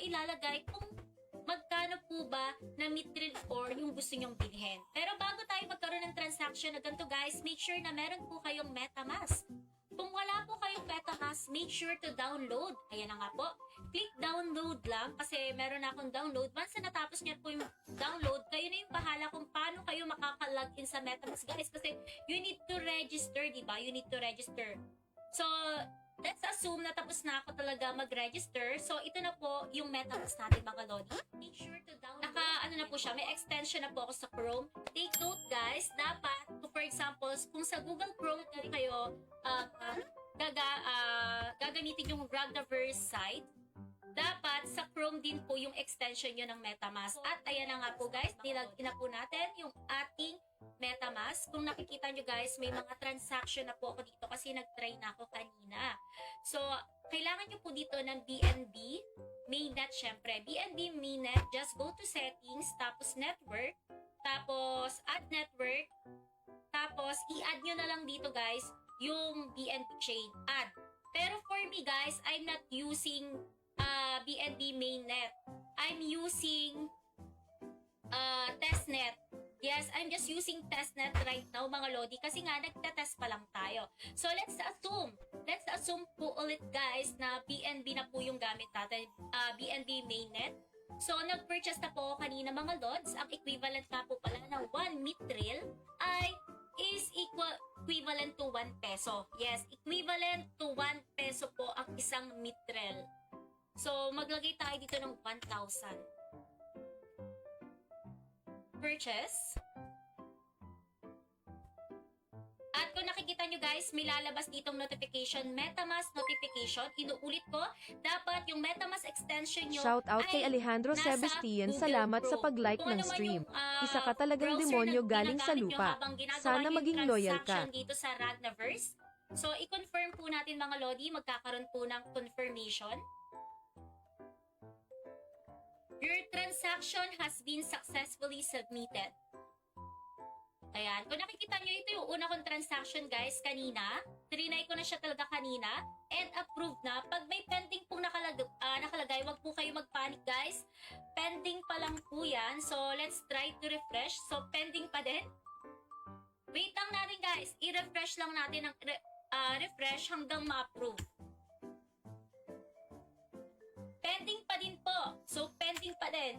ilalagay kung magkano po ba na mithril ore yung gusto nyong bilhin. Pero bago tayo magkaroon ng transaction na ganito guys, make sure na meron po kayong MetaMask. Kung wala po kayong MetaMask, make sure to download. Ayan na nga po. Click download lang kasi meron na akong download. Once na natapos niya po yung download, kayo na yung bahala kung paano kayo makakalogin sa MetaMask guys. Kasi you need to register, diba? You need to register. So, let's assume na tapos na ako talaga mag-register. So, ito na po yung MetaMask natin mga lodi. Make sure to download. Ano na po siya, may extension na po ako sa Chrome. Take note guys, dapat, for example, kung sa Google Chrome kayo gagamitin yung Ragnaverse site, dapat sa Chrome din po yung extension nyo ng MetaMask. At ayan na nga po guys, nilagin na po natin yung ating MetaMask. Kung nakikita nyo guys, may mga transaction na po ako dito kasi nag-try na ako kanina. So, kailangan nyo po dito ng BNB Mainnet syempre. BNB Mainnet, just go to settings, tapos network, tapos add network, tapos i-add nyo na lang dito guys yung BNB chain. Add. Pero for me guys, I'm not using BNB Mainnet. I'm using testnet. Yes, I'm just using testnet right now mga lodi kasi nga nagtatest pa lang tayo. So let's assume po ulit guys na BNB na po yung gamit natin, BNB Mainnet. So nag-purchase na po kanina mga lods. Ang equivalent na po pala ng 1 mithril is equivalent to 1 peso. Yes, equivalent to 1 peso po ang isang mithril. So maglagay tayo dito ng 1,000. Purchase. At kung nakikita nyo guys, may lalabas ditong notification, MetaMask notification. Inuulit ko, dapat yung MetaMask extension nyo Shout out kay Alejandro Sebastian, salamat sa pag-like ng stream. Isa ka talagang demonyo galing sa lupa. Sana maging loyal ka. Dito sa Ragnaverse. So, i-confirm po natin mga lodi, magkakaroon po ng confirmation. Your transaction has been successfully submitted. Ayan. Kung nakikita nyo, ito yung una kong transaction guys kanina. Trinay ko na siya talaga kanina. And approved na. Pag may pending pong nakalagay, wag po kayo magpanic guys. Pending pa lang po yan. So, let's try to refresh. So, pending pa din. Wait lang natin guys. I-refresh lang natin ang refresh hanggang ma-approve. Pending pa din po. So, pending pa din.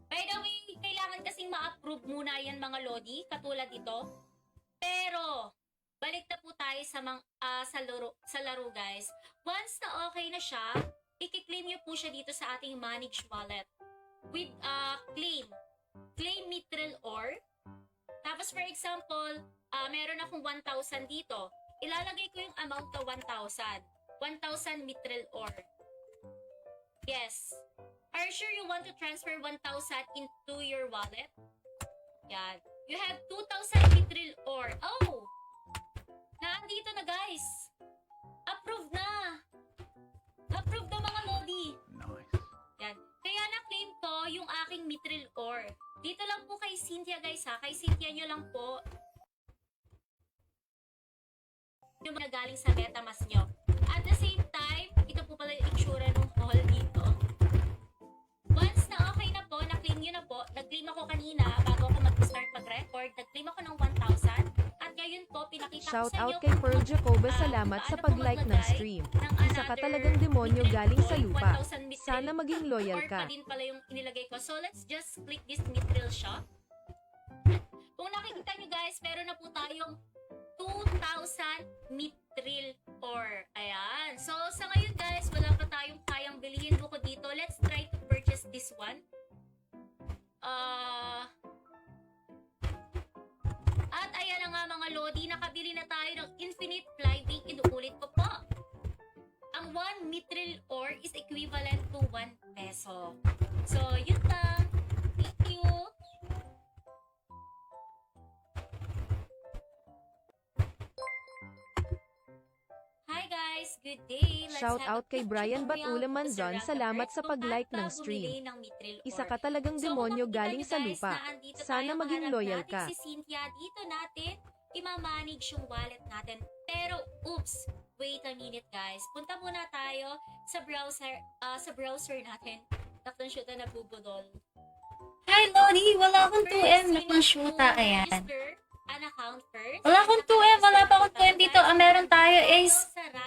By the way, kailangan kasing ma-approve muna yan mga lodi, katulad ito. Pero, balik na po tayo sa laro guys. Once na okay na siya, i-claim nyo po siya dito sa ating manage wallet. With claim mithril ore. Tapos for example, meron akong 1,000 dito. Ilalagay ko yung amount na 1,000. 1,000 mithril ore. Yes. Are you sure you want to transfer 1,000 into your wallet? Yan. You have 2,000 mithril ore. Oh! Naandito na guys. Approved na. Approved na mga lodi. Nice. Yan. Kaya na-claim ko yung aking mithril ore. Dito lang po kay Cynthia guys ha. Kay Cynthia nyo lang po yung mga galing sa MetaMask nyo. At the same time, ito po pala yung itsura ng hall dito. Once na okay na po, na-claim nyo na po, nag-claim ako kanina bago ako mag-start mag-record, nag-claim ako ng 1,000 at ngayon po, pinakita ko Shout sa inyo out kay Pearl Jacoba, salamat sa pag-like ng stream. Isa ka talagang demonyo galing sa lupa. Sana maging loyal ka. Or pa din pala yung inilagay ko. So let's just click this mithril shop. Kung nakikita nyo guys, meron na po tayong 2,000 mithril ore. Ayan. So, sa ngayon guys, wala pa tayong kayang bilihin bukod dito. Let's try to purchase this one. At ayan na nga mga lodi, nakabili na tayo ng infinite flying. Inuulit ko po. Ang 1 mithril ore is equivalent to 1 peso. So, yun lang. Thank you. Guys, good day. Shout out kay Brian Batula Manzon, salamat sa pag-like ng stream. Isa ka talagang demonyo galing sa lupa. Sana maging loyal ka. Si Cynthia, dito natin imamanage yung wallet natin. Pero, oops, wait a minute guys. Punta muna tayo sa browser natin. Nakton shoot na nabubudol. Hi, Lodi. Wala akong 2M na pang shoota. Ayan. Register an account first. Wala akong 2M. Wala pa akong 2M dito. Ang meron tayo is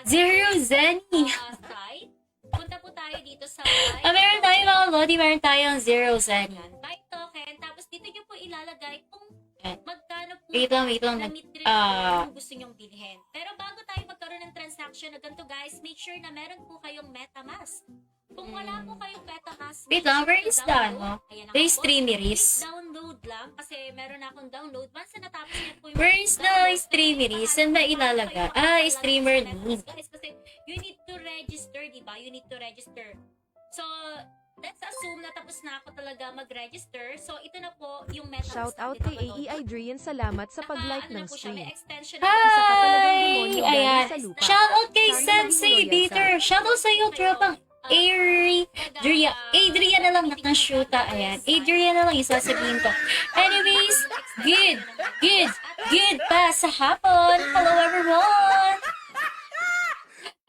Zero Zenny. Site. Punta po tayo dito sa Meron tayo mga Lodi. Meron tayong Zero Zenny. buy token. Tapos dito nyo po ilalagay kung magkano po Wait lang. na Mithril yung gusto nyong bilhin. Pero bago tayo magkaroon ng transaction na ganito guys, make sure na meron po kayong MetaMask. Kung wala po kayong MetaMask, Wait lang, where is the ano? Ayan The ako po. streameries. Please download lang kasi meron akong download. Once na natapos niyo po yung Where is the download, streameries? Saan ba ilalagay? Streamer need. Guys, kasi you need to register, di ba? You need to register. So, let's assume na tapos na ako talaga mag-register. So, ito na po yung MetaMask. Shout out kay AE Adrian, salamat sa pag-like ng stream. Extension Isa ka talagang Hi! demonyo galing Ayan. sa lupa. Shout out kay Sana Sensei maging loyal Beater. Shout out sa iyo, tropang Adrian na lang nakang shoota. Ayan. Adrian na lang isasabihin ko. Anyways, good pa sa hapon. Hello everyone!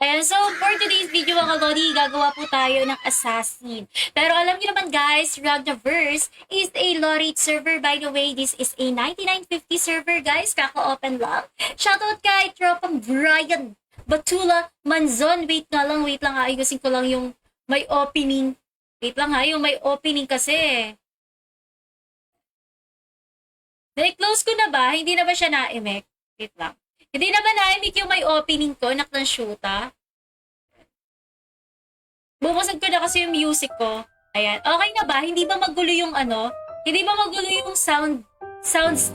Ayan, so for today's video mga Lodi, gagawa po tayo ng assassin. Pero alam niyo naman guys, Ragnaverse is a low-rate server. By the way, this is a 9950 server guys. Kaka-open lang. Shoutout kay tropang Brian Batula Manzon. Wait lang, ayusin ko lang yung may opening. Wait lang yung may opening kasi. Na-close ko na ba? Hindi na ba siya na-emec? Wait lang. Hindi na ba na-emec yung may opening ko? Naktan shoota. Bubusag ko na kasi yung music ko. Ayan. Okay na ba? Hindi ba magulo yung ano? Hindi ba magulo yung sounds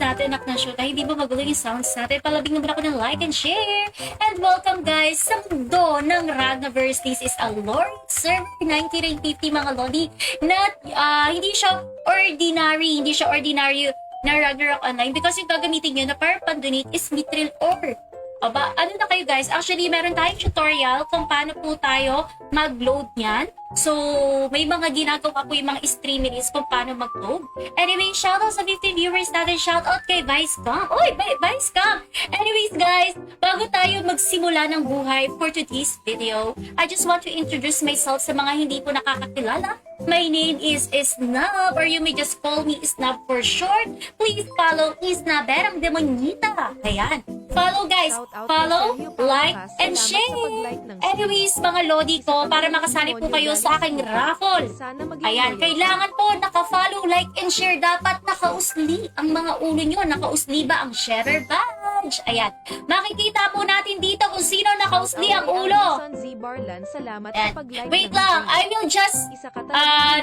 natin, naktan shoota? Hindi ba magulo yung sounds natin? Palabing naman ako ng like and share. And welcome guys sa mundo ng Ragnaverse. This is a lore server 9950 mga Lodi. Na hindi siya ordinary na Ragnarok Online because yung gagamitin nyo na para pandonate is Mithril Ore. Aba, ano na kayo guys? Actually, meron tayong tutorial kung paano po tayo mag-load niyan. So, may mga ginagawa po yung mga streameries kung paano mag-load. Anyway, shoutout sa 50 viewers natin. Shoutout kay Vicecam. Oy, Vicecam! Anyways guys, bago tayo magsimula ng buhay for today's video, I just want to introduce myself sa mga hindi po nakakakilala. My name is Isnab, or you may just call me Isnab for short. Please follow Isnaberang Demonita. Ayan. Follow guys. Follow, like, and share. Anyways, mga Lodi ko, para makasali po kayo sa aking raffle. Ayan, kailangan po naka-follow, like, and share. Dapat nakausli ang mga ulo nyo. Nakausli ba ang sharer badge? Ayan. Makikita po natin dito kung sino nakausli ang ulo. Ayan. Wait lang, I will just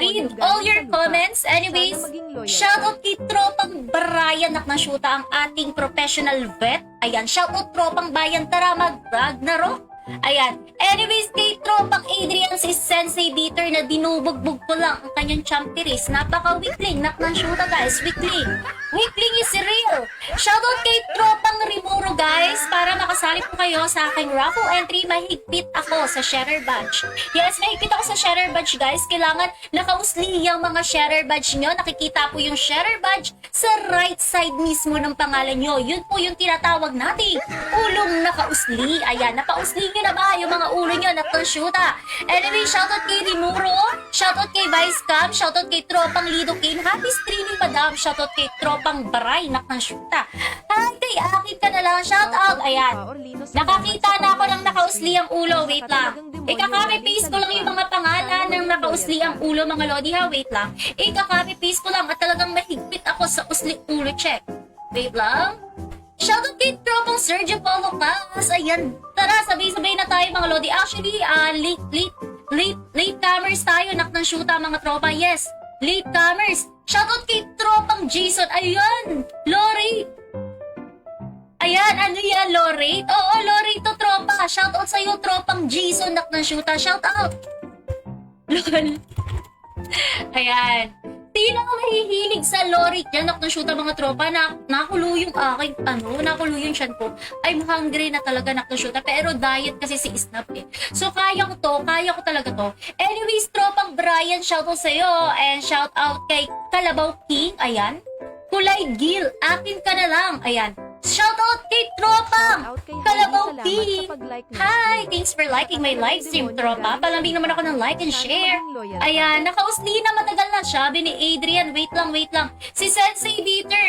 read all your comments. Anyways, shoutout kay tropang Brian Naknashuta, ang ating professional vet. Ayan, shoutout tropang Bayan, tara mag-Ragnarok. Ayan. Anyways, kay tropang Adrian, si Sensei Beater na dinubugbog ko lang ang kanyang champiris. Napaka-weakling. Naknashuta guys, weakling. Weakling is real. Shoutout kay tropang Rimuro guys, para makasali po kayo sa aking raffle entry. Mahigpit ako sa sharer badge. Yes, mahigpit ako sa sharer badge guys. Kailangan nakausli yung mga sharer badge nyo. Nakikita po yung sharer badge sa right side mismo ng pangalan nyo. Yun po yung tinatawag nating ulong nakausli. Ayan, napausli nyo na ba yung mga ulo nyo na shoota? Anyway, shoutout kay Rimuro, shoutout kay Vicecam, shoutout kay tropang Lido Kane. Happy streaming madam. Shoutout kay tropang Baray na shoota. Hi, kay akin ka na lang. Shoutout. Ayan. Nakakita na ako ng nakausli ang ulo. Wait lang. Ikaka-paste ko lang yung mga pangalan ng nakausli ang ulo, mga Lodi ha. Wait lang. Ikaka-paste ko lang at talagang mahigpit ako sa usli ulo check. Wait lang. Shoutout kay tropang Sergio Paulo Cas. Ayan. Tara, sabay-sabay na tayo mga Lodi. Actually, late comers tayo. Naknang shoota mga tropa. Yes. Late comers. Shoutout kay tropang Jason. Ayan. Lori. Ayan, ano yan, Lori? Oo, Lori to tropa. Shoutout sa'yo, tropang Jason. Naknang shoota. Shoutout. Lol. Ayan. Sino ang mahihilig sa Lori dyan? Naknashoota mga tropa. Nakulo yung aking, nakulo yung tiyan ko. I'm hungry na talaga naknashoota. Pero diet kasi si Isnap eh. So kaya ko talaga to. Anyways, tropang Brian, shoutout sa'yo. And shoutout kay Kalabaw King. Ayan. Kulay Gil, akin ka na lang. Ayan. Shoutout kay Tropang! Shoutout kay Heidi, Kalabaw salamat Ping! sa pag-like ng Hi! stream. Thanks for liking my live stream, Tropa. Palambing naman ako ng like and Sana share. maging loyal ka. Ayan, nakausli na matagal na siya. Ni Adrian, wait lang. Si Sensei Beater,